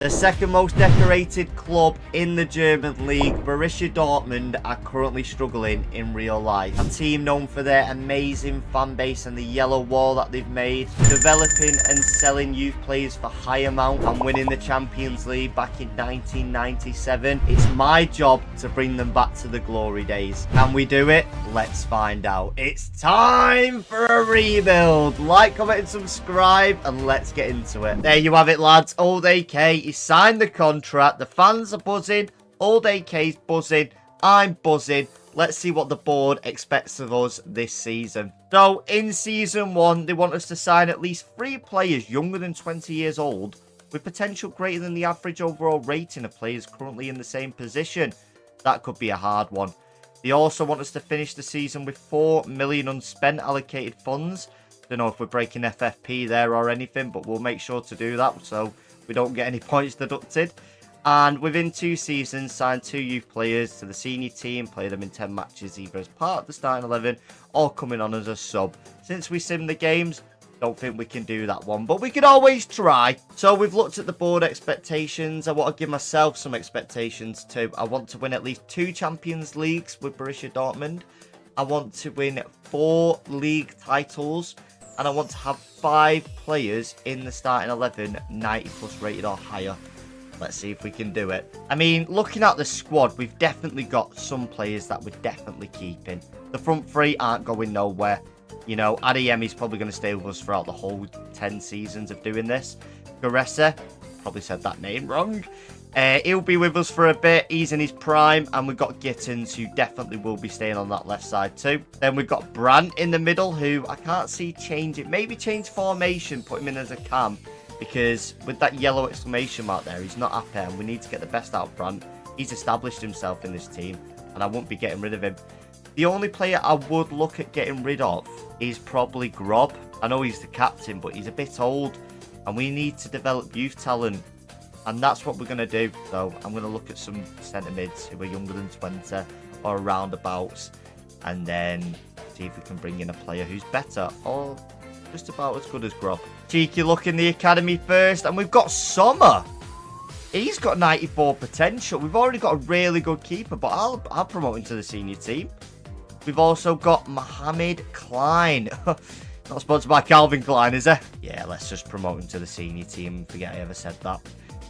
The second most decorated club in the German league, Borussia Dortmund, are currently struggling in real life. A team known for their amazing fan base and the yellow wall that they've made, developing and selling youth players for high amount and winning the Champions League back in 1997. It's my job to bring them back to the glory days. Can we do it? Let's find out. It's time for a rebuild. Like, comment and subscribe and let's get into it. There you have it, lads. Old AK. He signed the contract. The fans are buzzing. Old AK's buzzing. I'm buzzing. Let's see what the board expects of us this season. So, in Season 1, they want us to sign at least 3 players younger than 20 years old with potential greater than the average overall rating of players currently in the same position. That could be a hard one. They also want us to finish the season with 4 million unspent allocated funds. Don't know if we're breaking FFP there or anything, but we'll make sure to do that so we don't get any points deducted. And within 2 seasons, sign 2 youth players to the senior team, play them in 10 matches either as part of the starting 11 or coming on as a sub. Since we sim the games, don't think we can do that one, but we could always try. So we've looked at the board expectations. I want to give myself some expectations too. I want to win at least 2 Champions Leagues with Borussia Dortmund. I want to win 4 league titles. And I want to have 5 players in the starting 11, 90 plus rated or higher. Let's see if we can do it. I mean, looking at the squad, we've definitely got some players that we're definitely keeping. The front 3 aren't going nowhere. You know, Adeyemi's probably going to stay with us throughout the whole 10 seasons of doing this. Garessa, probably said that name wrong. He'll be with us for a bit. He's in his prime. And we've got Gittins, who definitely will be staying on that left side too. Then we've got Brandt in the middle, who I can't see change it. Maybe change formation, put him in as a cam. Because with that yellow exclamation mark there, he's not happy. And we need to get the best out of Brandt. He's established himself in this team. And I won't be getting rid of him. The only player I would look at getting rid of is probably Grob. I know he's the captain, but he's a bit old. And we need to develop youth talent. And that's what we're going to do. So I'm going to look at some centre mids who are younger than 20 or roundabouts. And then see if we can bring in a player who's better or just about as good as Grob. Cheeky look in the academy first. And we've got Sommer. He's got 94 potential. We've already got a really good keeper, but I'll promote him to the senior team. We've also got Mohamed Klein. Not sponsored by Calvin Klein, is it? Yeah, let's just promote him to the senior team and forget I ever said that.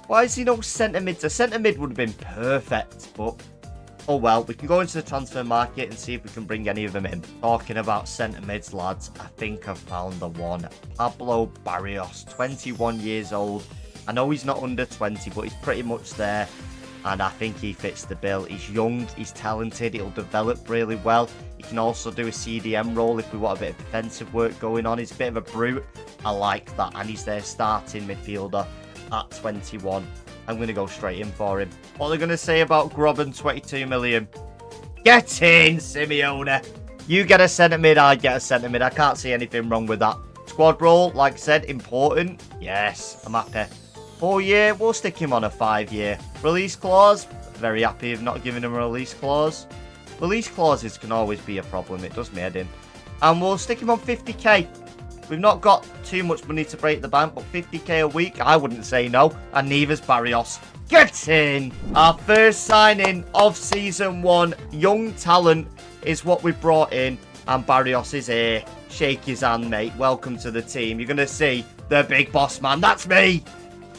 Why is he no centre mid? A centre mid would have been perfect, but oh well. We can go into the transfer market and see if we can bring any of them in. Talking about centre mids, lads, I think I've found the one. Pablo Barrios, 21 years old. I know he's not under 20, but he's pretty much there. And I think he fits the bill. He's young, he's talented, he'll develop really well. He can also do a CDM role if we want a bit of defensive work going on. He's a bit of a brute. I like that. And he's their starting midfielder at 21. I'm going to go straight in for him. What are they going to say about Grob and 22 million? Get in, Simeone. You get a centre mid, I get a centre mid. I can't see anything wrong with that. Squad role, like I said, important. Yes, I'm happy. 4-year, we'll stick him on a 5-year. Release clause, very happy of not giving him a release clause. Release clauses can always be a problem, it does me head in. And we'll stick him on 50k. We've not got too much money to break the bank, but 50k a week, I wouldn't say no. And neither's Barrios. Get in! Our first signing of Season 1, young talent, is what we brought in. And Barrios is here. Shake his hand, mate. Welcome to the team. You're going to see the big boss man. That's me!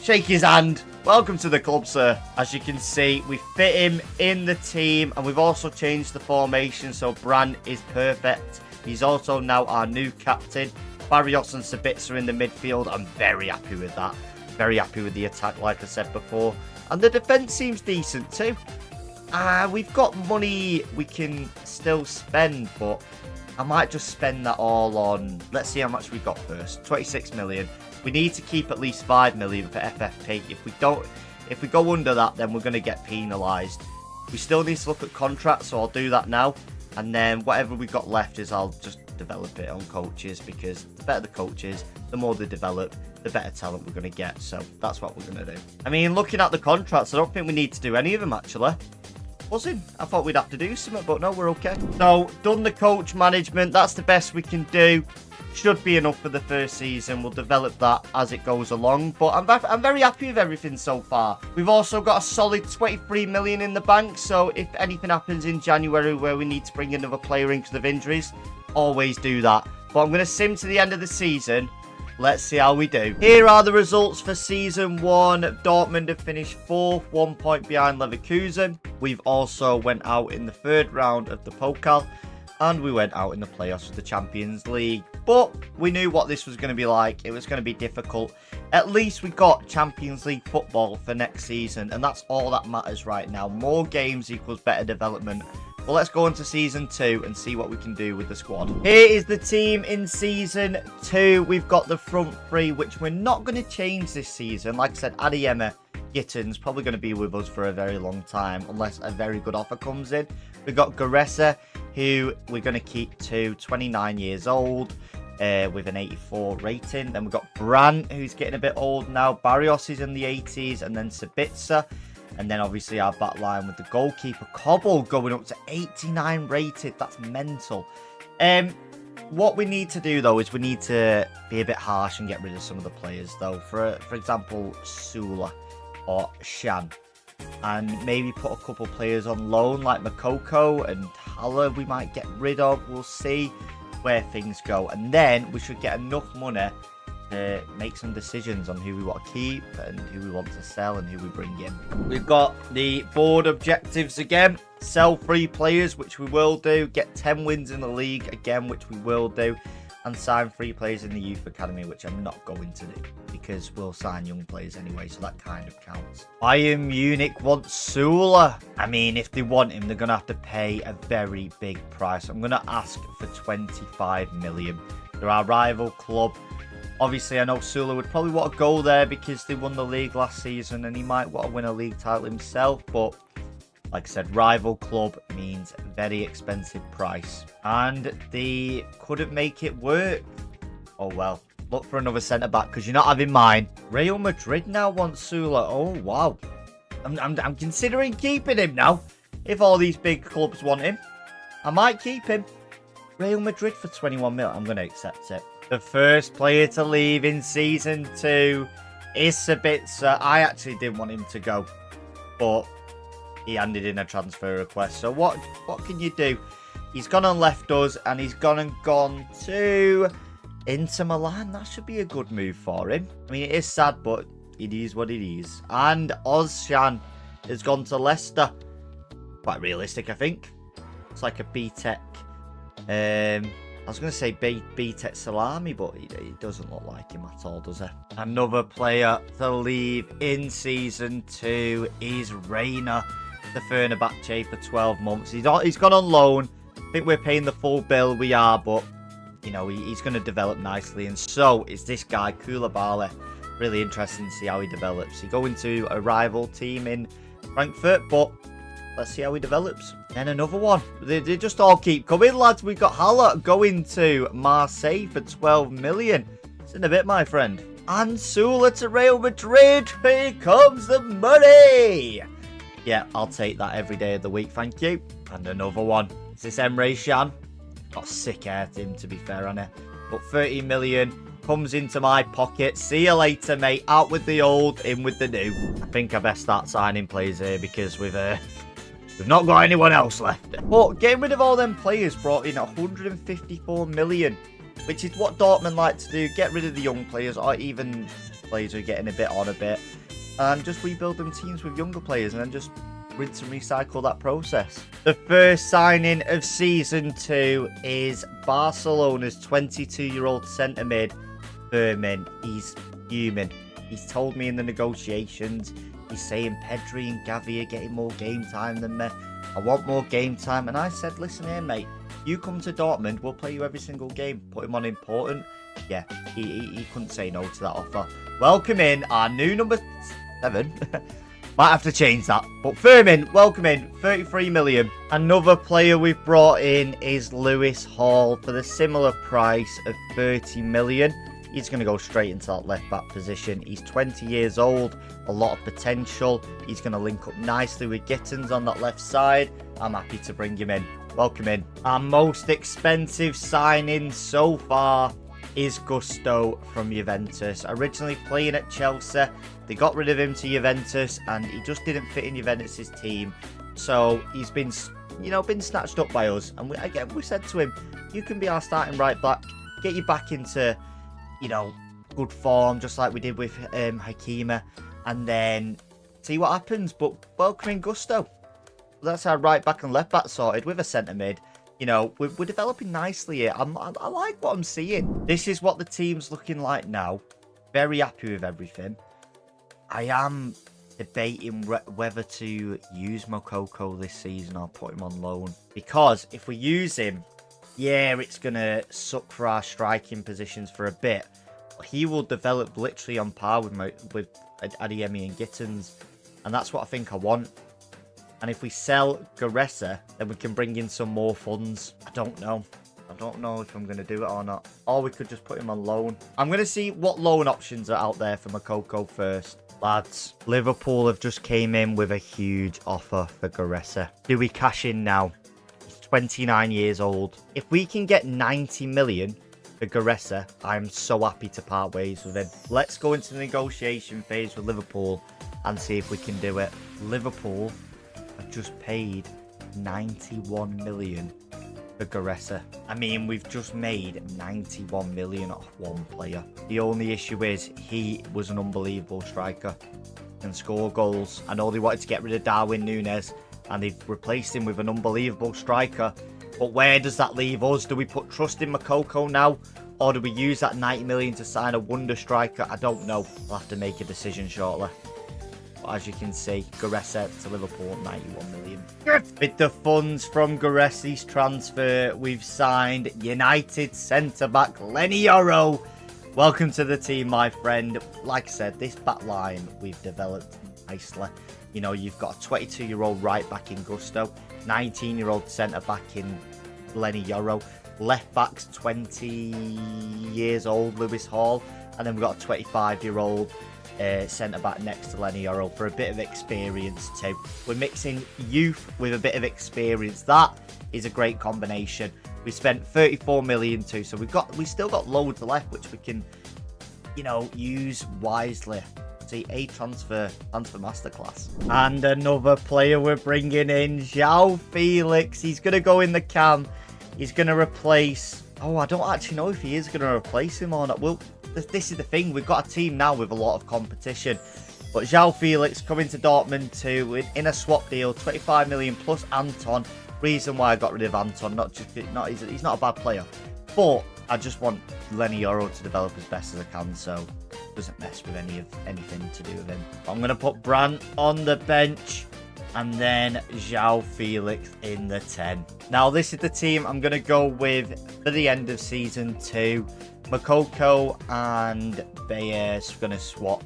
Shake his hand. Welcome to the club, sir. As you can see, we fit him in the team. And we've also changed the formation, so Brandt is perfect. He's also now our new captain. Barrios and Sabitzer in the midfield. I'm very happy with that. Very happy with the attack, like I said before. And the defence seems decent too. We've got money we can still spend, but I might just spend that all on... Let's see how much we got first. 26 million. We need to keep at least 5 million for FFP. If we go under that, then we're going to get penalised. We still need to look at contracts, so I'll do that now. And then whatever we got left is I'll just develop it on coaches, because the better the coaches, the more they develop, the better talent we're going to get. So that's what we're going to do. I mean, looking at the contracts, I don't think we need to do any of them actually. Buzzing. I thought we'd have to do something, but no, we're okay. So done the coach management. That's the best we can do. should be enough for the first season. We'll develop that as it goes along, but I'm very happy with everything so far. We've also got a solid 23 million in the bank, so if anything happens in January where we need to bring another player in because of injuries, always do that. But I'm going to sim to the end of the season. Let's see how we do. Here are the results for Season 1. Dortmund have finished 4th, 1 point behind Leverkusen. We've also went out in the 3rd round of the Pokal, and we went out in the playoffs of the Champions League. But we knew what this was going to be like. It was going to be difficult. At least we got Champions League football for next season, and that's all that matters right now. More games equals better development. Well, let's go on to Season 2 and see what we can do with the squad. Here is the team in Season 2. We've got the front three, which we're not going to change this season. Like I said, Adeyemi, Gittins, probably going to be with us for a very long time, unless a very good offer comes in. We've got Garessa, who we're going to keep to 29 years old, with an 84 rating. Then we've got Brandt, who's getting a bit old now. Barrios is in the 80s, and then Sabitzer. And then obviously our back line with the goalkeeper, Cobble, going up to 89 rated. That's mental. What we need to do, though, is we need to be a bit harsh and get rid of some of the players, though. For example, Sula or Shan. And maybe put a couple players on loan, like Makoko and Haller we might get rid of. We'll see where things go. And then we should get enough money to make some decisions on who we want to keep and who we want to sell and who we bring in. We've got the board objectives again. Sell 3 players, which we will do. Get 10 wins in the league, again, which we will do. And sign 3 players in the youth academy, which I'm not going to do because we'll sign young players anyway, so that kind of counts. Bayern Munich wants Sula. I mean, if they want him, they're going to have to pay a very big price. I'm going to ask for 25 million. They're our rival club. Obviously, I know Sula would probably want to go there because they won the league last season and he might want to win a league title himself. But like I said, rival club means very expensive price. And they couldn't make it work. Oh, well. Look for another centre-back because you're not having mine. Real Madrid now wants Sula. Oh, wow. I'm considering keeping him now. If all these big clubs want him, I might keep him. Real Madrid for 21 mil. I'm going to accept it. The first player to leave in Season 2 is Sabitzer. I actually didn't want him to go, but he handed in a transfer request. So what can you do? He's gone and left us, and he's gone to Inter Milan. That should be a good move for him. I mean, it is sad, but it is what it is. And Ozcan has gone to Leicester. Quite realistic, I think. It's like a B-Tech. I was going to say B-Tech Salami, but he doesn't look like him at all, does he? Another player to leave in Season 2 is Reina, the Fenerbahce, for 12 months. He's gone on loan. I think we're paying the full bill. We are, but, you know, he's going to develop nicely. And so is this guy, Koulibaly. Really interesting to see how he develops. He going to a rival team in Frankfurt, but let's see how he develops. Then another one. They just all keep coming, lads. We've got Haller going to Marseille for 12 million. It's in a bit, my friend. And Sula to Real Madrid. Here comes the money. Yeah, I'll take that every day of the week, thank you. And another one. Is this Emre Can? Got sick hair to him, to be fair, on it. But 30 million comes into my pocket. See you later, mate. Out with the old, in with the new. I think I best start signing players here because we've not got anyone else left. But getting rid of all them players brought in 154 million, which is what Dortmund like to do. Get rid of the young players, or even players who are getting a bit on a bit, and just rebuild them teams with younger players, and then just rinse and recycle that process. The first signing of Season 2 is Barcelona's 22-year-old centre mid, Fermin. He's human. He's told me in the negotiations, he's saying Pedri and Gavi are getting more game time than me. I want more game time. And I said, listen here, mate. You come to Dortmund, we'll play you every single game. Put him on important. Yeah, he couldn't say no to that offer. Welcome in our new number 7. Might have to change that. But Fermin, welcome in. 33 million. Another player we've brought in is Lewis Hall for the similar price of 30 million. He's going to go straight into that left-back position. He's 20 years old, a lot of potential. He's going to link up nicely with Gittins on that left side. I'm happy to bring him in. Welcome in. Our most expensive signing so far is Gusto from Juventus. Originally playing at Chelsea, they got rid of him to Juventus, and he just didn't fit in Juventus's team. So he's been, been snatched up by us. And we said to him, you can be our starting right back, get you back into, good form, just like we did with Hakima, and then see what happens. But welcoming Gusto. That's our right back and left back sorted with a centre mid. We're developing nicely here. I like what I'm seeing. This is what the team's looking like now. Very happy with everything. I am debating whether to use Moukoko this season or put him on loan. Because if we use him, yeah, it's going to suck for our striking positions for a bit. But he will develop literally on par with Adeyemi and Gittins. And that's what I think I want. And if we sell Garessa, then we can bring in some more funds. I don't know. I don't know if I'm going to do it or not. Or we could just put him on loan. I'm going to see what loan options are out there for Moukoko first. Lads, Liverpool have just came in with a huge offer for Garessa. Do we cash in now? He's 29 years old. If we can get 90 million for Garessa, I'm so happy to part ways with him. Let's go into the negotiation phase with Liverpool and see if we can do it. Liverpool have just paid 91 million for Garessa. I mean, we've just made 91 million off one player. The only issue is he was an unbelievable striker and score goals. I know they wanted to get rid of Darwin Núñez and they've replaced him with an unbelievable striker. But where does that leave us? Do we put trust in Moukoko now? Or do we use that 90 million to sign a wonder striker? I don't know. I'll have to make a decision shortly. But as you can see, Garessa to Liverpool, 91 million. With the funds from Garessa's transfer, we've signed United centre-back Lenny Yoro. Welcome to the team, my friend. Like I said, this back line we've developed nicely. You've got a 22-year-old right-back in Gusto, 19-year-old centre-back in Lenny Yoro. Left-back's 20 years old, Lewis Hall. And then we've got a 25-year-old centre-back next to Lenny Yoro for a bit of experience too. We're mixing youth with a bit of experience. That is a great combination. We spent 34 million too, so we still got loads left, which we can, use wisely. See, a transfer masterclass. And another player we're bringing in, João Felix. He's going to go in the cam. He's going to replace... Oh, I don't actually know if he is going to replace him or not. Well, this is the thing. We've got a team now with a lot of competition. But João Felix coming to Dortmund too in a swap deal, 25 million plus Anton. Reason why I got rid of Anton, he's not a bad player. But I just want Lenny Yoro to develop as best as I can, so it doesn't mess with anything to do with him. I'm going to put Brandt on the bench and then João Felix in the 10. Now, this is the team I'm going to go with for the end of Season 2. Moukoko and Bayer's going to swap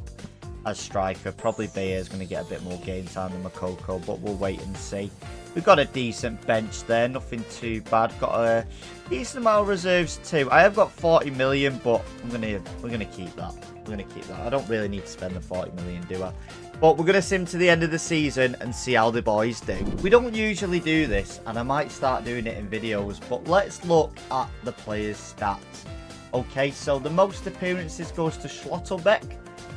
as striker. Probably Bayer's going to get a bit more game time than Moukoko, but we'll wait and see. We've got a decent bench there, nothing too bad. Got a decent amount of reserves too. I have got 40 million, but we're gonna keep that. We're gonna keep that. I don't really need to spend the 40 million, do I? But we're gonna sim to the end of the season and see how the boys do. We don't usually do this, and I might start doing it in videos, but let's look at the players' stats. Okay, so the most appearances goes to Schlotterbeck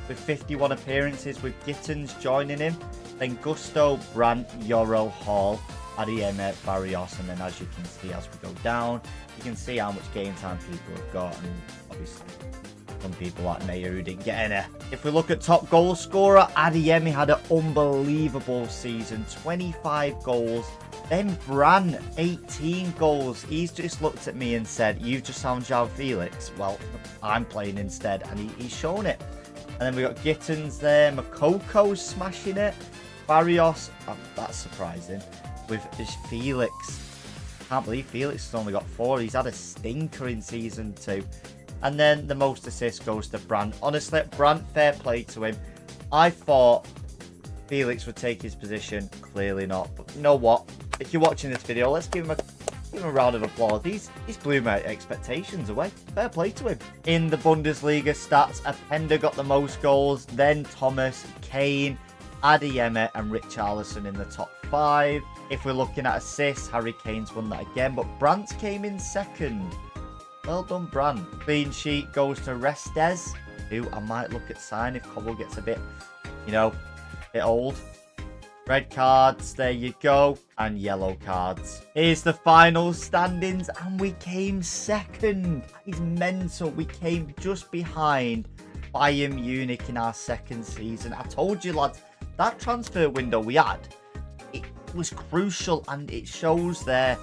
with 51 appearances, with Gittins joining him. Then Gusto, Brandt, Yoro, Hall, Adeyemi, Barrios, and then as you can see as we go down, you can see how much game time people have got, and obviously some people like Mayer who didn't get any. If we look at top goal scorer, Adeyemi had an unbelievable season, 25 goals. Then Brandt, 18 goals. He's just looked at me and said, "You've just found João Felix. Well, I'm playing instead," and he's shown it. And then we got Gittins there, Moukoko's smashing it. Barrios, that's surprising, with Felix. Can't believe Felix has only got 4. He's had a stinker in Season 2. And then the most assists goes to Brandt. Honestly, Brandt, fair play to him. I thought Felix would take his position. Clearly not. But you know what? If you're watching this video, let's give him a round of applause. He's blew my expectations away. Fair play to him. In the Bundesliga stats, Openda got the most goals. Then Thomas, Kane, Adeyemi and Richarlison in the top 5. If we're looking at assists, Harry Kane's won that again, but Brandt came in second. Well done, Bran. Clean sheet goes to Restes, who I might look at sign if Cobble gets a bit, you know, a bit old. Red cards, there you go, and yellow cards. Here's the final standings, and we came second. That is mental. We came just behind Bayern Munich in our second season. I told you, lads, that transfer window we had, it was crucial, and it shows there.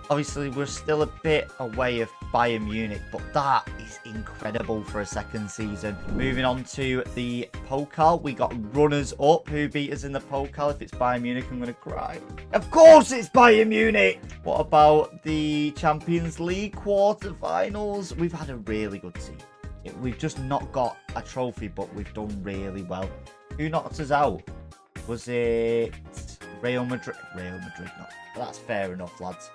Obviously, we're still a bit away of Bayern Munich, but that is incredible for a second season. Moving on to the Pokal, we got runners up. Who beat us in the Pokal? If it's Bayern Munich, I'm going to cry. Of course it's Bayern Munich! What about the Champions League quarterfinals? We've had a really good team. We've just not got a trophy, but we've done really well. Who knocked us out? Was it Real Madrid? Real Madrid, not. That's fair enough, lads.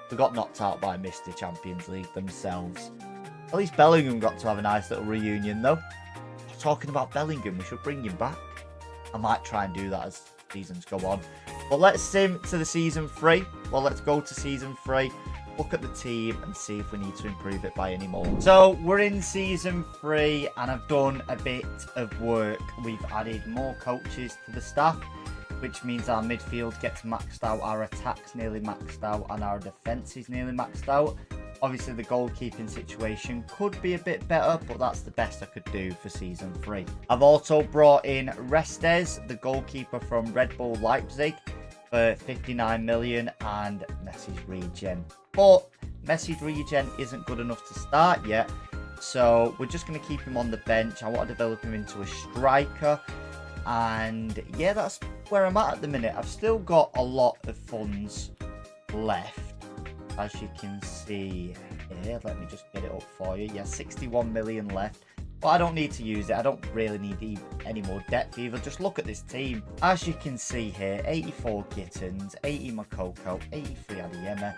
We got knocked out by Mr. Champions League themselves. At least Bellingham got to have a nice little reunion, though. Talking about Bellingham, we should bring him back. I might try and do that as seasons go on. But let's sim to the season 3. Well, let's go to season 3. Look at the team and see if we need to improve it by any more. So we're in season 3 and I've done a bit of work. We've added more coaches to the staff, which means our midfield gets maxed out, our attack's nearly maxed out, and our defence is nearly maxed out. Obviously, the goalkeeping situation could be a bit better, but that's the best I could do for Season 3. I've also brought in Restes, the goalkeeper from Red Bull Leipzig, for 59 million, and Messi's regen. But Messi's regen isn't good enough to start yet, so we're just going to keep him on the bench. I want to develop him into a striker. And yeah, that's where I'm at the minute. I've still got a lot of funds left, as you can see here. Let me just get it up for you. Yeah, 61 million left, but I don't need to use it. I don't really need any more depth either. Just look at this team. As you can see here, 84 Gittins, 80 Makoko, 83 Adeyemi,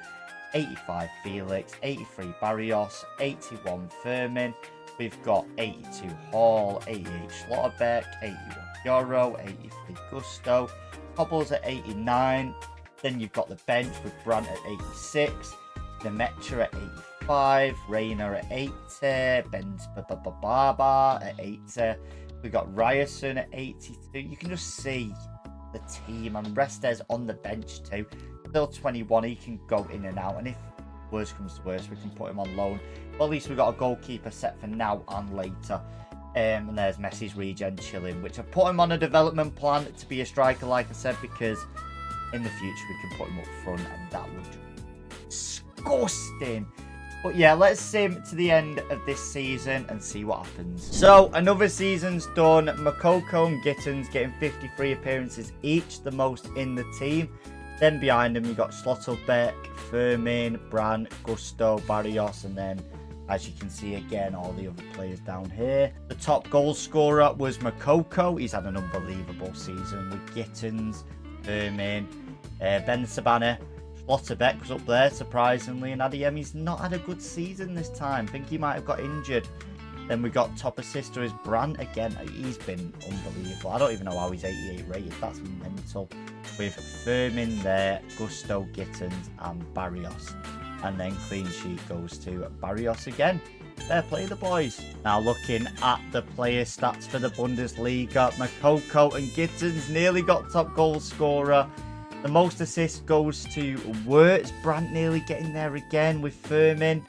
85 Felix, 83 Barrios, 81 Firmin. We've got 82 Hall, 88 Schlotterbeck, 81 Euro, 83 Gusto, Cobble's at 89. Then you've got the bench with Brandt at 86, Demetra at 85, Rayner at 80, Benz Baba at 80. We've got Ryerson at 82. You can just see the team, and Restes on the bench too. Still 21, he can go in and out, and if worse comes to worse, we can put him on loan. But at least we've got a goalkeeper set for now and later. And there's Messi's regen chilling, which I put him on a development plan to be a striker, like I said, because in the future we can put him up front, and that would be disgusting. But yeah, let's sim to the end of this season and see what happens. So another season's done. Makoko and Gittins getting 53 appearances each, the most in the team. Then behind them, you got Schlotterbeck, Firmin, Brandt, Gusto, Barrios, and then, as you can see again, all the other players down here. The top goal scorer was Makoko. He's had an unbelievable season with Gittins, Firmin, Ben Sabane. Schlotterbeck was up there, surprisingly, and Adeyemi's not had a good season this time. I think he might have got injured. Then we got top assister is Brandt again. He's been unbelievable. I don't even know how he's 88 rated. That's mental. With Firmin there, Gusto, Gittins, and Barrios. And then clean sheet goes to Barrios again. Fair play, the boys. Now looking at the player stats for the Bundesliga, Makoko and Gittins nearly got top goal scorer. The most assists goes to Wirtz. Brandt nearly getting there again with Firmin.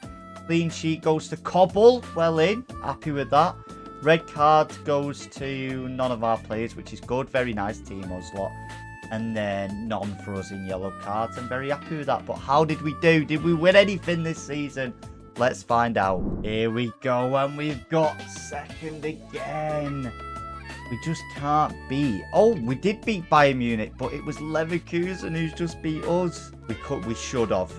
Clean sheet goes to Cobble. Well in. Happy with that. Red card goes to none of our players, which is good. Very nice team, Oslot. And then none for us in yellow cards. I'm very happy with that. But how did we do? Did we win anything this season? Let's find out. Here we go. And we've got second again. We just can't beat. Oh, we did beat Bayern Munich, but it was Leverkusen who's just beat us. We should have.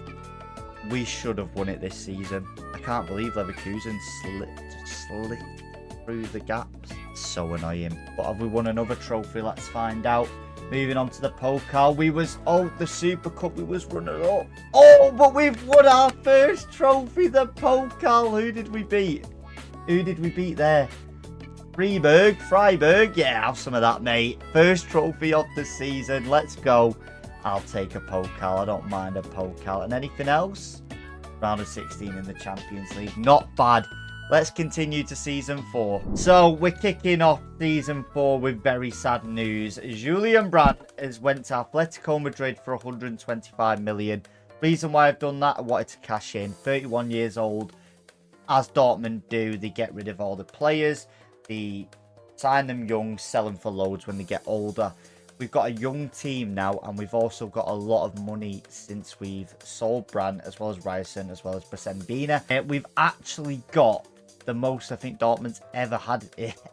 We should have won it this season. I can't believe Leverkusen slipped through the gaps. So annoying. But have we won another trophy? Let's find out. Moving on to the Pokal. The Super Cup, we was running up. Oh, but we've won our first trophy, the Pokal. Who did we beat? Who did we beat there? Freiburg. Yeah, have some of that, mate. First trophy of the season. Let's go. I'll take a Pokal. I don't mind a Pokal. And anything else? round of 16 in the Champions League. Not bad. Let's continue to season 4. So we're kicking off season 4 with very sad news. Julian Brandt has went to Atletico Madrid for 125 million. Reason why I've done that, I wanted to cash in. 31 years old. As Dortmund do, they get rid of all the players. They sign them young, sell them for loads when they get older. We've got a young team now, and we've also got a lot of money since we've sold Brandt, as well as Ryerson, as well as Brasembina. We've actually got the most I think Dortmund's ever had,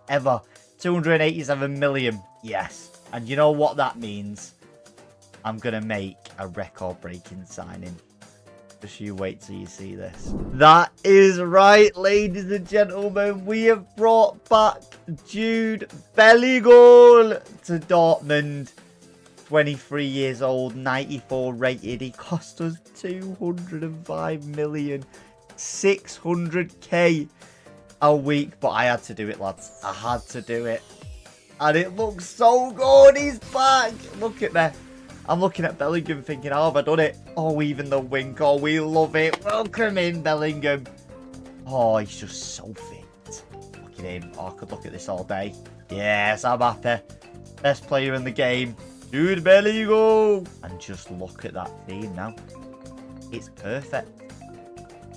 ever. 287 million. Yes. And you know what that means? I'm going to make a record-breaking signing. Just you wait till you see this. That is right, ladies and gentlemen. We have brought back Jude Bellingham to Dortmund. 23 years old, 94 rated. He cost us 205 million. 600k a week. But I had to do it, lads. I had to do it. And it looks so good. He's back. Look at me. I'm looking at Bellingham thinking, how have I done it? Oh, even the wink. Oh, we love it. Welcome in, Bellingham. Oh, he's just so fit. Look at him. Oh, I could look at this all day. Yes, I'm happy. Best player in the game. Jude Bellingham. And just look at that team now. It's perfect.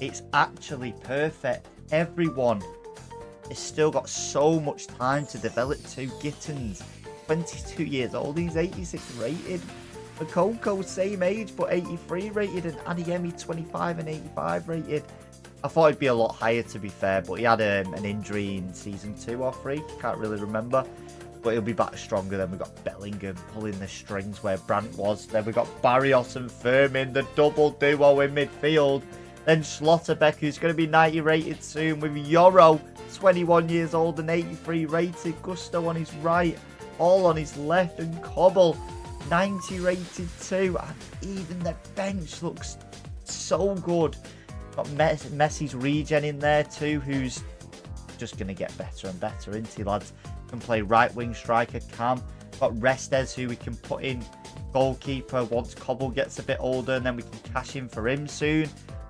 It's actually perfect. Everyone has still got so much time to develop too. Gittins, 22 years old. He's 86 rated. Makoko, same age, but 83 rated. And Adeyemi, 25 and 85 rated. I thought he'd be a lot higher, to be fair, but he had an injury in season 2 or 3. Can't really remember. But he'll be back stronger. Then we've got Bellingham pulling the strings where Brandt was. Then we've got Barrios and Firmin, the double duo in midfield. Then Schlotterbeck, who's going to be 90 rated soon, with Yoro, 21 years old and 83 rated. Gusto on his right, all on his left, and Cobble, 90 rated too. And even the bench looks so good. Got Messi's regen in there too, who's just going to get better and better, isn't he, lads? Can play right wing striker, Cam. Got Restes, who we can put in goalkeeper once Cobble gets a bit older, and then we can cash in for him soon.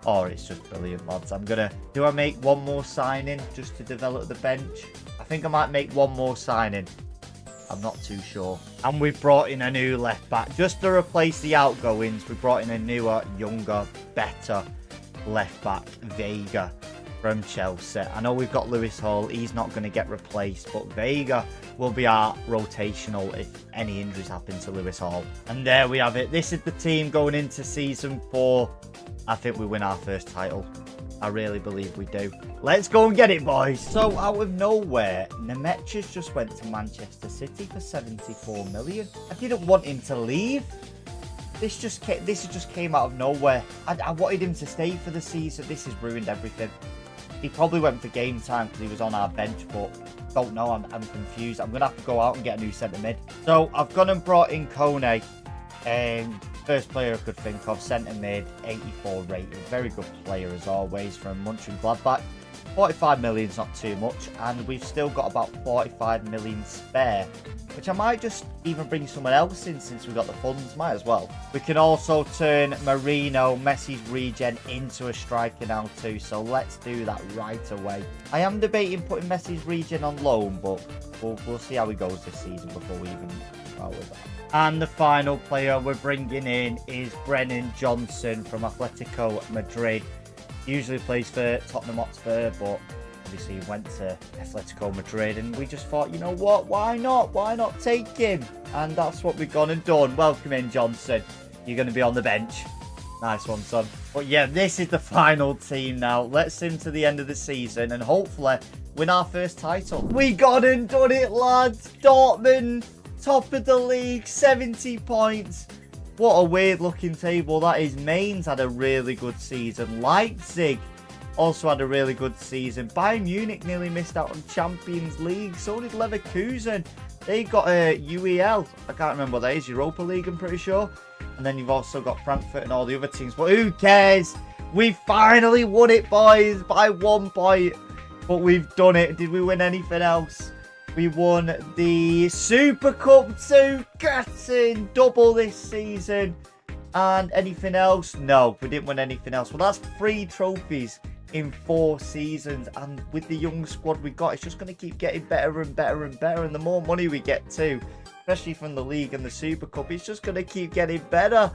Oh, it's just brilliant, lads. Do I make one more signing just to develop the bench? I think I might make one more signing. I'm not too sure. And we've brought in a new left back. Just to replace the outgoings, we brought in a newer, younger, better left back, Vega, from Chelsea. I know we've got Lewis Hall. He's not going to get replaced, but Vega will be our rotational if any injuries happen to Lewis Hall. And there we have it. This is the team going into season 4. I think we win our first title. I really believe we do. Let's go and get it, boys. So, out of nowhere, Nemeches just went to Manchester City for 74 million. I didn't want him to leave. This just came out of nowhere. I wanted him to stay for the season. This has ruined everything. He probably went for game time because he was on our bench, but don't know. I'm confused. I'm going to have to go out and get a new centre mid. So, I've gone and brought in Kone. First player I could think of, centre mid, 84 rated. Very good player as always from Mönchengladbach. 45 million is not too much, and we've still got about 45 million spare, which I might just even bring someone else in since we've got the funds. Might as well. We can also turn Marino, Messi's regen, into a striker now too, so let's do that right away. I am debating putting Messi's regen on loan, but we'll see how he goes this season before we even start with that. And the final player we're bringing in is Brennan Johnson from Atletico Madrid. Usually plays for Tottenham Hotspur, but obviously he went to Atletico Madrid, and we just thought, you know what, why not? Why not take him? And that's what we've gone and done. Welcome in, Johnson. You're going to be on the bench. Nice one, son. But yeah, this is the final team now. Let's sim to the end of the season and hopefully win our first title. We got and done it, lads. Dortmund, top of the league, 70 points. What a weird looking table that is. Mainz had a really good season. Leipzig also had a really good season. Bayern Munich nearly missed out on Champions League. So did Leverkusen. They got a UEL. I can't remember what that is. Europa League, I'm pretty sure. And then you've also got Frankfurt and all the other teams. But who cares? We finally won it, boys, by 1 point. But we've done it. Did we win anything else? We won the Super Cup 2, getting double this season. And anything else? No, we didn't win anything else. Well, that's 3 trophies in 4 seasons. And with the young squad we got, it's just going to keep getting better and better and better. And the more money we get too, especially from the league and the Super Cup, it's just going to keep getting better.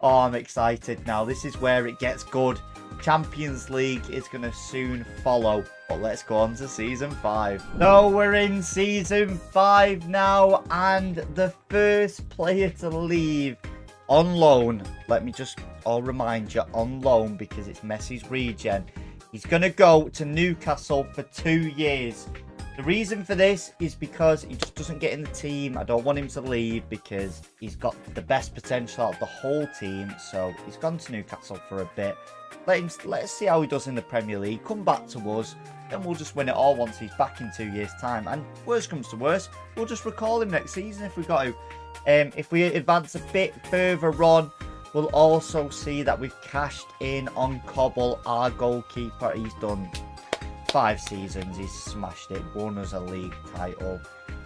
Oh, I'm excited now. This is where it gets good. Champions League is going to soon follow. But let's go on to Season 5. So we're in Season 5 now. And the first player to leave on loan, let me just remind you, on loan, because it's Messi's regen. He's going to go to Newcastle for 2 years. The reason for this is because he just doesn't get in the team. I don't want him to leave because he's got the best potential out of the whole team. So he's gone to Newcastle for a bit. Let's see how he does in the Premier League. Come back to us. Then we'll just win it all once he's back in 2 years' time. And worst comes to worst, we'll just recall him next season if we got to. If we advance a bit further on, we'll also see that we've cashed in on Cobble, our goalkeeper. He's done 5 seasons. He's smashed it. Won us a league title.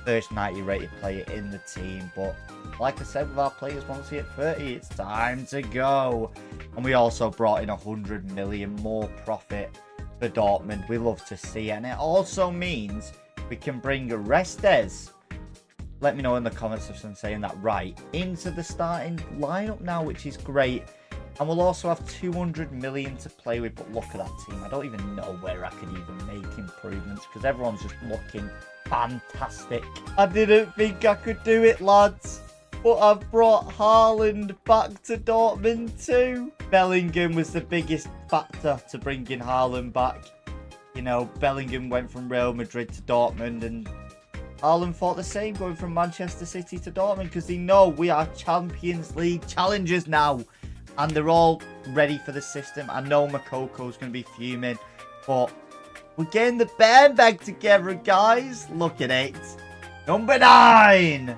First 90 rated player in the team. But like I said, with our players, once we hit 30, it's time to go. And we also brought in 100 million more profit for Dortmund. We love to see it. And it also means we can bring Restes. Let me know in the comments if I'm saying that right. Into the starting lineup now, which is great. And we'll also have 200 million to play with. But look at that team. I don't even know where I could even make improvements because everyone's just looking fantastic. I didn't think I could do it, lads. But I've brought Haaland back to Dortmund too. Bellingham was the biggest factor to bringing Haaland back. You know, Bellingham went from Real Madrid to Dortmund and Haaland thought the same, going from Manchester City to Dortmund, because they know we are Champions League challengers now. And they're all ready for the system. I know Mokoko's going to be fuming, but we're getting the band back together, guys. Look at it. Number 9.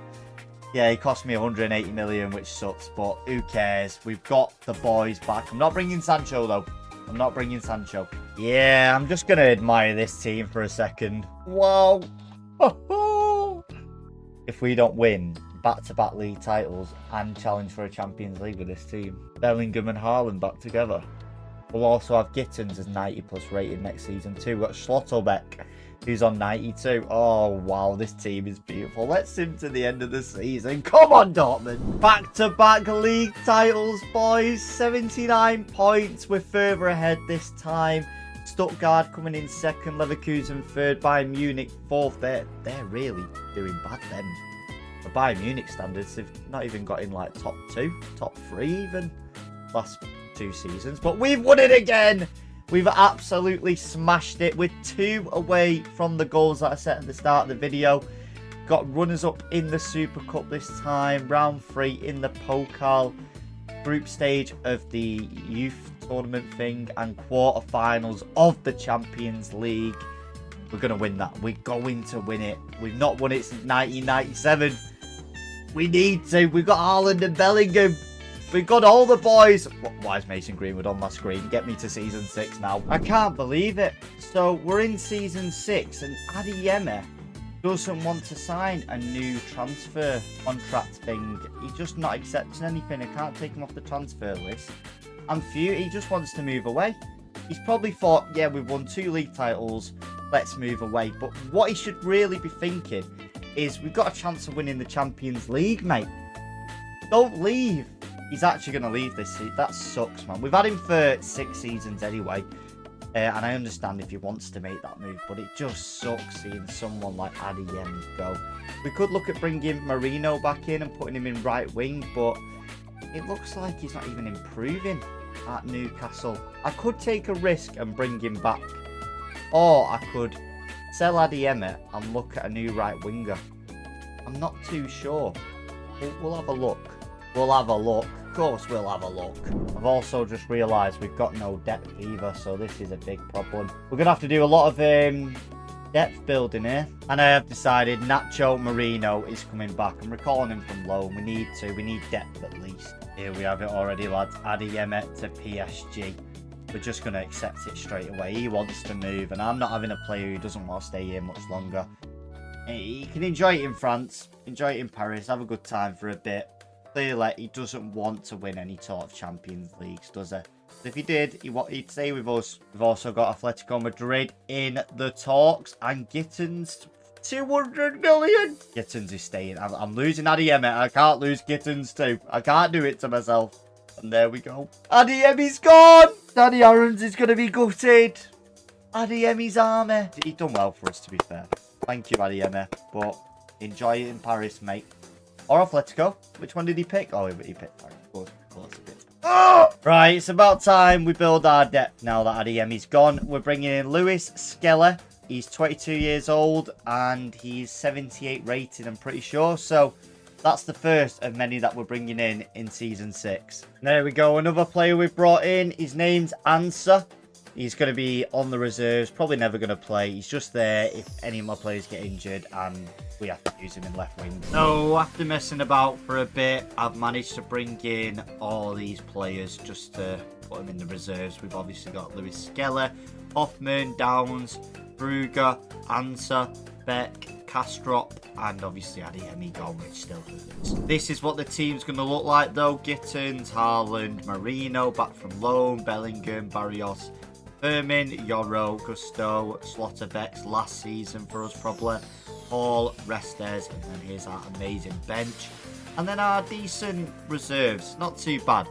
Yeah, he cost me 180 million, which sucks, but who cares? We've got the boys back. I'm not bringing Sancho, though. I'm not bringing Sancho. Yeah, I'm just going to admire this team for a second. Wow. If we don't win back-to-back league titles and challenge for a Champions League with this team, Bellingham and Haaland back together. We'll also have Gittins as 90 plus rated next season too. We've got Schlotterbeck, who's on 92. Oh wow, this team is beautiful. Let's sim to the end of the season. Come on, Dortmund. Back-to-back league titles, boys. 79 points. We're further ahead this time. Stuttgart coming in 2nd, Leverkusen 3rd, Bayern Munich 4th. They're really doing bad then. For Bayern Munich standards, they've not even got in like top 2, top 3 even last 2 seasons. But we've won it again. We've absolutely smashed it. We're 2 away from the goals that I set at the start of the video. Got runners up in the Super Cup this time. Round 3 in the Pokal. Group stage of the youth tournament thing and quarterfinals of the Champions League. We're going to win that. We're going to win it. We've not won it since 1997. We need to. We've got Haaland and Bellingham. We've got all the boys. Why is Mason Greenwood on my screen? Get me to season 6 now. I can't believe it. So we're in season 6 and Adeyemi doesn't want to sign a new transfer contract thing. He's just not accepting anything. I can't take him off the transfer list. I'm furious. He just wants to move away. He's probably thought, yeah, we've won 2 league titles. Let's move away. But what he should really be thinking is we've got a chance of winning the Champions League, mate. Don't leave. He's actually going to leave this season. That sucks, man. We've had him for 6 seasons anyway. And I understand if he wants to make that move, but it just sucks seeing someone like Adeyemi go. We could look at bringing Marino back in and putting him in right wing, but it looks like he's not even improving at Newcastle. I could take a risk and bring him back, or I could sell Adeyemi and look at a new right winger. I'm not too sure. We'll have a look. We'll have a look. Of course we'll have a look. I've also just realised we've got no depth either, so this is a big problem. We're going to have to do a lot of depth building here. And I have decided Nacho Marino is coming back. I'm recalling him from loan. We need depth at least. Here we have it already, lads. Adeyemi to PSG. We're just going to accept it straight away. He wants to move, and I'm not having a player who doesn't want to stay here much longer. He can enjoy it in France, enjoy it in Paris, have a good time for a bit. clearly he doesn't want to win any sort of Champions Leagues, does he? If he did, he'd stay with us. We've also got Atletico Madrid in the talks, and Gittins 200 million. Gittins is staying. I'm losing Adeyemi. I can't lose Gittins too. I can't do it to myself. And there we go. Adeyemi's gone. Danny Aarons is going to be gutted. Adeyemi's army. He's done well for us, to be fair. Thank you, Adeyemi. But enjoy it in Paris, mate. Or Atletico. Which one did he pick? Oh, he picked Paris. Of course he did. Oh! Right, it's about time we build our depth now that Adeyemi's gone. We're bringing in Luis Skeller. He's 22 years old and he's 78 rated, I'm pretty sure. So that's the first of many that we're bringing in Season 6. There we go. Another player we've brought in. His name's Answer. He's going to be on the reserves. Probably never going to play. He's just there if any of my players get injured and we have to use him in left wing. So after messing about for a bit, I've managed to bring in all these players just to put them in the reserves. We've obviously got Luis Skeller, Hoffman, Downs, Brugger, Answer, Beck, Kastrop, and obviously Adeyemi gone, which still hurts. This is what the team's going to look like though. Gittins, Haaland, Marino back from loan, Bellingham, Barrios, Firmin, Yoro, Gusto, Slotterbeck's last season for us probably, Hall, Restes, and then here's our amazing bench. And then our decent reserves, not too bad.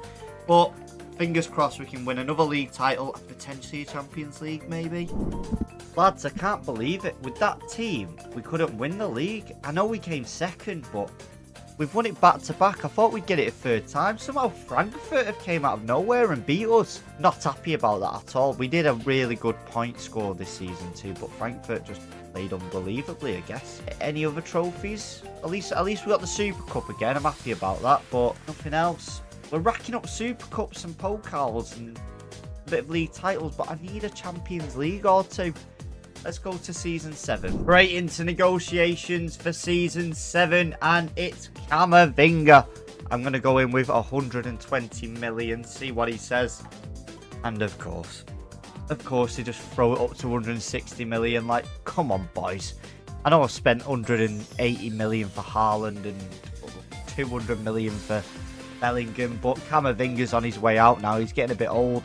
But fingers crossed we can win another league title, and potentially a Champions League maybe. Lads, I can't believe it. With that team, we couldn't win the league. I know we came second, but we've won it back to back. I thought we'd get it a third time. Somehow Frankfurt have came out of nowhere and beat us. Not happy about that at all. We did a really good point score this season too, but Frankfurt just played unbelievably, I guess. Any other trophies? At least we got the Super Cup again. I'm happy about that, but nothing else. We're racking up Super Cups and Pokals and a bit of league titles, but I need a Champions League or two. Let's go to Season 7. Right into negotiations for Season 7, and it's Camavinga. I'm going to go in with 120 million, see what he says. And of course, they just throw it up to 160 million. Like, come on, boys. I know I've spent 180 million for Haaland and 200 million for Bellingham, but Camavinga's on his way out now. He's getting a bit old.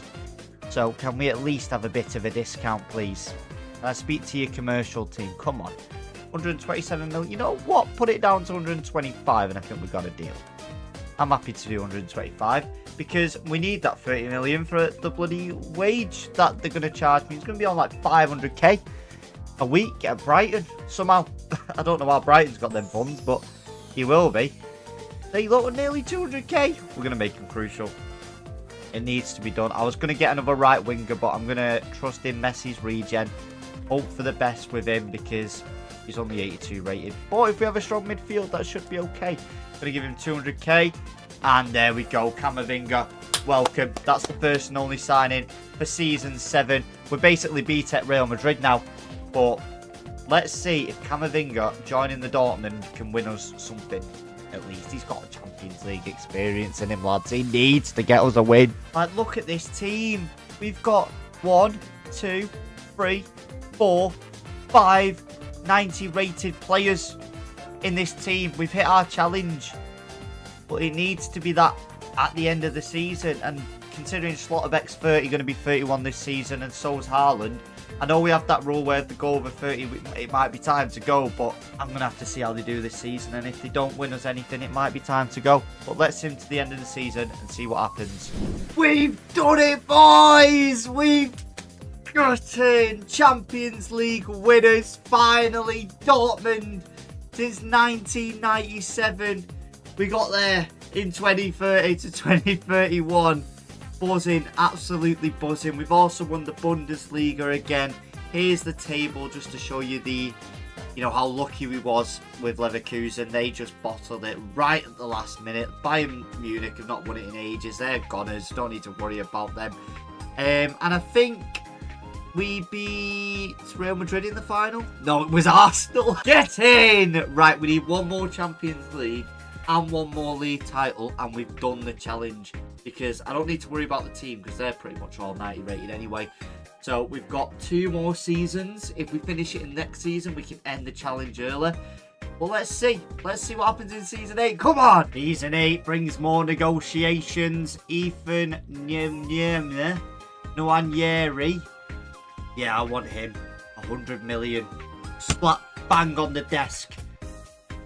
So can we at least have a bit of a discount, please? Speak to your commercial team. Come on. 127 million. You know what? Put it down to 125 and I think we've got a deal. I'm happy to do 125 because we need that 30 million for the bloody wage that they're going to charge me. It's going to be on like 500k a week at Brighton somehow. I don't know how Brighton's got them funds, but he will be. They look nearly 200k. We're going to make him crucial. It needs to be done. I was going to get another right winger, but I'm going to trust in Messi's regen. Hope for the best with him because he's only 82 rated. But if we have a strong midfield, that should be okay. Going to give him 200k. And there we go. Camavinga, welcome. That's the first and only signing for Season 7. We're basically beat at Real Madrid now. But let's see if Camavinga joining the Dortmund can win us something. At least he's got a Champions League experience in him, lads. He needs to get us a win. Like, look at this team. We've got 1, 2, 3, 4, 5 90 rated players in this team. We've hit our challenge, but it needs to be that at the end of the season. And considering Slotterbeck's 30, going to be 31 this season, and so is Haaland. I know we have that rule where if they go over 30, it might be time to go, but I'm going to have to see how they do this season. And if they don't win us anything, it might be time to go. But let's sim to the end of the season and see what happens. We've done it, boys! We've gotten Champions League winners, finally. Dortmund, since 1997. We got there in 2030 to 2031. Buzzing, absolutely buzzing. We've also won the Bundesliga again. Here's the table just to show you the, how lucky we was with Leverkusen. They just bottled it right at the last minute. Bayern Munich have not won it in ages. They're goners. Don't need to worry about them. And I think we beat Real Madrid in the final. No, it was Arsenal. Get in! Right, we need one more Champions League and one more league title, and we've done the challenge. Because I don't need to worry about the team because they're pretty much all 90 rated anyway. So we've got 2 more seasons. If we finish it in next season, we can end the challenge early. Well, let's see. Let's see what happens in Season 8. Come on! Season 8 brings more negotiations. Ethan Nwaneri. Yeah, I want him. 100 million. Slap bang on the desk.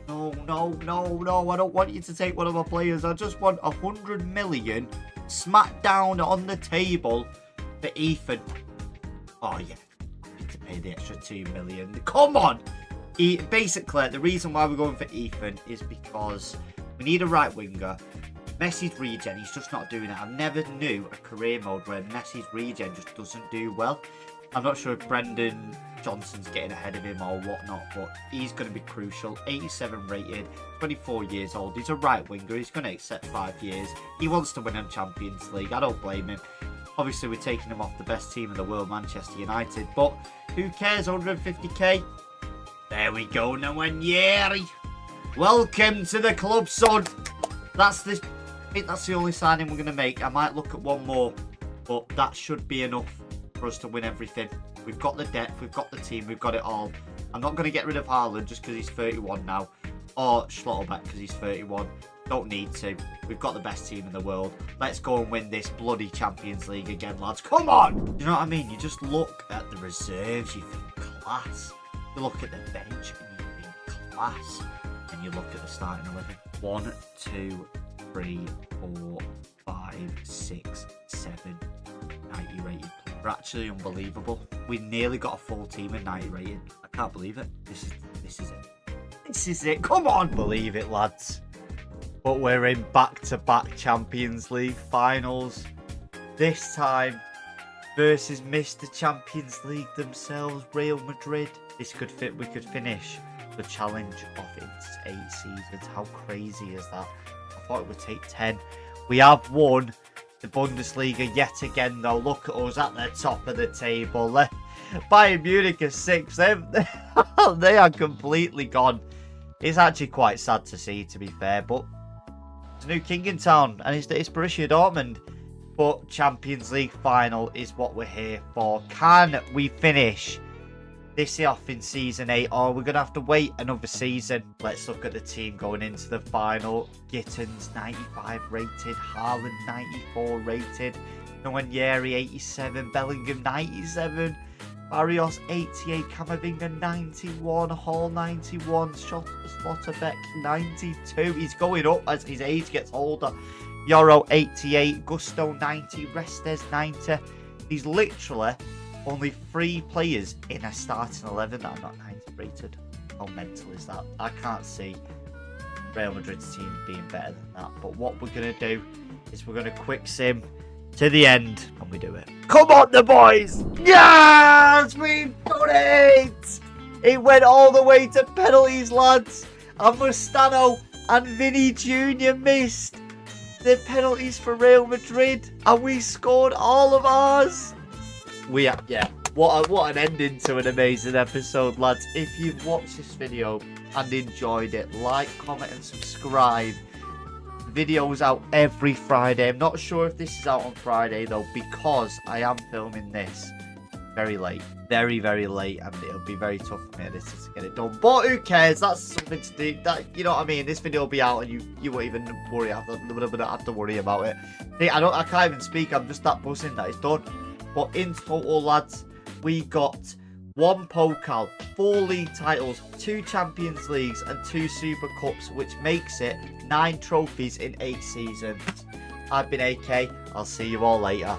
No. I don't want you to take one of my players. I just want 100 million smack down on the table for Ethan. Oh, yeah. I need to pay the extra 2 million. Come on! Basically, the reason why we're going for Ethan is because we need a right winger. Messi's regen, he's just not doing it. I never knew a career mode where Messi's regen just doesn't do well. I'm not sure if Brendan Johnson's getting ahead of him or whatnot, but he's going to be crucial. 87 rated, 24 years old. He's a right winger. He's going to accept 5 years. He wants to win a Champions League. I don't blame him. Obviously, we're taking him off the best team in the world, Manchester United. But who cares? 150k. There we go, Nwaneri. Welcome to the club, son. I think that's the only signing we're going to make. I might look at one more, but that should be enough for us to win everything. We've got the depth, we've got the team, we've got it all. I'm not going to get rid of Haaland just because he's 31 now, or Schlotterbeck because he's 31. Don't need to. We've got the best team in the world. Let's go and win this bloody Champions League again, lads. Come on! You know what I mean? You just look at the reserves, you think class. You look at the bench and you think class. And you look at the starting 11. 1, 2, 3, 4, 5, 6, 7, 90 rated. We're actually unbelievable. We nearly got a full team in 90 rated. I can't believe it. This is it. This is it. Come on! Believe it, lads. But we're in back-to-back Champions League finals. This time versus Mr. Champions League themselves, Real Madrid. This could fit. We could finish the challenge of its 8 seasons. How crazy is that? I thought it would take 10. We have won the Bundesliga yet again, though. Look at us at the top of the table. Bayern Munich are 6. They are completely gone. It's actually quite sad to see, to be fair, but it's a new king in town, and it's Borussia Dortmund. But Champions League final is what we're here for. Can we finish this off in Season 8, or we're going to have to wait another season? Let's look at the team going into the final. Gittins 95 rated, Haaland 94 rated, Nwaneri 87, Bellingham 97, Barrios 88, Camavinga 91, Hall 91, Schlotterbeck 92. He's going up as his age gets older. Euro 88, Gusto 90, Restes 90. He's literally only 3 players in a starting 11 that are not 90 rated. How mental is that? I can't see Real Madrid's team being better than that. But what we're going to do is we're going to quick sim to the end, and we do it. Come on, the boys! Yes! We've done it! It went all the way to penalties, lads. And Mustano and Vinny Jr. missed the penalties for Real Madrid, and we scored all of ours. What an ending to an amazing episode, lads. If you've watched this video and enjoyed it, like, comment and subscribe. Videos out every Friday. I'm not sure if this is out on Friday though, because I am filming this very late, very late, and it'll be very tough for me to get it done, but who cares? That's something to do. That, you know what I mean? This video will be out and you won't even worry. I don't have to worry about it. I can't even speak. I'm just that buzzing that it's done. But in total, lads, we got 1 Pokal, 4 league titles, 2 Champions Leagues and 2 Super Cups, which makes it 9 trophies in 8 seasons. I've been AK. I'll see you all later.